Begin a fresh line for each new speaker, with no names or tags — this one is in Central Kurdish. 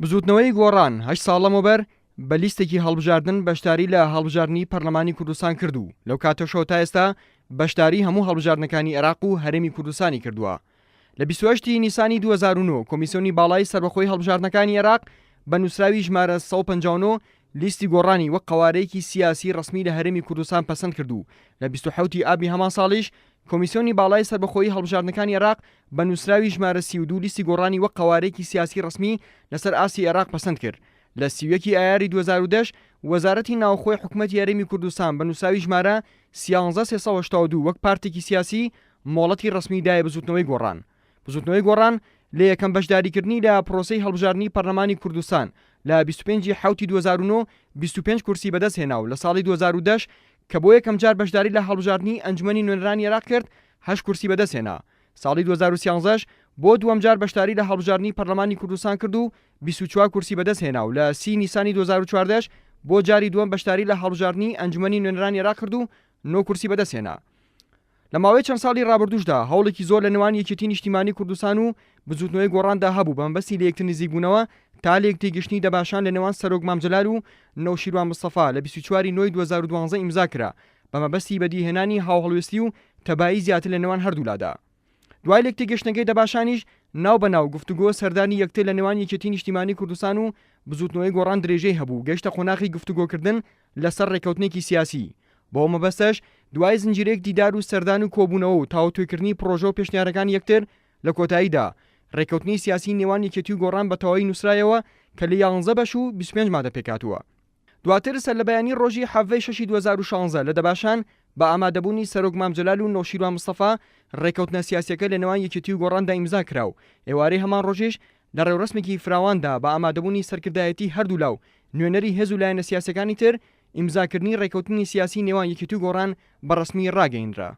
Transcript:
بزوتنەوەی گۆڕان 8 ساڵەمەوبەر بە لیستێکی هەڵبژاردن بەشداری لە هەڵبژاردننی پەرلەمانی کوردستان کردو. لەو کاتەشەوە تا ئێستا بەشداری هەموو هەڵبژاردنەکانی عێراق و هەرێمی کوردستانی کردووە. لە 28 نیسانی 2009 کۆمیسیۆنی باڵای سەربەخۆی هەڵبژاردنەکانی عێراق بە نووسراوی ژمارە 159 لیستی گۆڕانی وەک قوارەیەکی سیاسی ڕسمی لە هەرێمی کوردستان پەسەند کردو. لە 27 ئابی هەمان ساڵیش کۆمیسیۆنی باڵای سەربەخۆیی هەڵبژاردنەکانی عێراق بە نووسراوی ژمارە 32 لیستی گۆڕانی وەک قوارەیەکی سیاسی ڕسمی لەسەر ئاسی عێراق پەسەند کرد. لە 31 ئایاری 2010 وەزارەتی ناوخۆی حکوومەتی هەرێمی کوردستان بە نووسراوی ژمارە 11382 وەک پارتێکی سیاسی مۆڵەتی ڕسمی دایە بزوتنەوەی گۆڕان. بزوتنەوەی گۆڕان لە یەکەم بەشداریکردنی لە پرۆسەی هەڵبژاردننی پەرلەمانی کوردستان لە 25 حوتی 2009 25 کورسی بەدەست هێنا و لە ساڵی 2010 کە بۆ یەکەم جار بەشداری لە هەڵبژاردننی ئەنجومەنی نوێنەرانی عێراق کرد 8 کورسی بەدەست هێنا. ساڵی 2013 بۆ دووەم جار بەشداری لە هەڵبژاردننی پەرلەمانی کوردستان کرد و 24 کورسی بەدەست هێنا و لە 30 نیسانی 2014 بۆ جاری دووەم بەشداری لە هەڵبژاردننی ئەنجومەنی نوێنەرانی عێراق کرد و 9 کورسی بەدەست هێنا. لە ماوەی چەند ساڵی ڕابردووشدا هەوڵێکی زۆر لە نێوان یەکێتی نیشتیمانی کوردستان و بزوتنەوەی گۆڕاندا هەبوو بەمبەستی لە یەکتر نزیکبوونەوە تا لە یەکتێگەشتنی دەباشان لە نێوان سەرۆک مامجلال و نەوشیروان مستەفا لە 24 نۆی 2012 ئیمزا کرا بەمەبەستی بەدیهێنانی هاوهەڵوێستی و تەبایی زیاتر لە نێوان هەردوولادا. دوای لە یەکتێگەشتنەکەی دەباشانیش ناو بەناو گفتوگۆ سەردانی یەکتر لە نێوان یەکێتی نیشتیمانی کوردستان و بزوتنەوەی گۆڕان درێژەی هەبوو گەیشتە قۆناغی گفتوگۆکردن لەسەر ڕێکەوتنێکی سیاسی. بۆ مەبەستەش دوای زنجیرەیەک دیدار و سەردان و کۆبوونەوە و تاوتوێکردنی پرۆژە و پێشنیارەکان یەکتر لە کۆتاییدا ڕێکەوتنی سیاسی نێوان یەکێتی و گۆڕان بە تەواوی نووسرایەوە کە لە 11 بەش و 25 مادە پێکاتووە. دواتر سەر لە بەیانی ڕۆژی حەڤەی 6 2016 لە دەباشان بە ئامادەبوونی سەرۆک مامجلال و نەوشیروان مستەفا ڕێکەوتنە سیاسیەکە لە نێوان یەکێتی و گۆڕاندا ئیمزا کرا و ئێوارەی هەمان ڕۆژێش لە ڕێوڕسمێکی فراواندا بە ئامادەبوونی سەرکردایەتی هەردوو لاو نوێنەری هێز و لایەنە سیاسەکانی تر ئیمزاکردنی ڕێکەوتنی سیاسی نێوان یەکێتی و گۆڕان بەڕسمی ڕاگەیەنرا.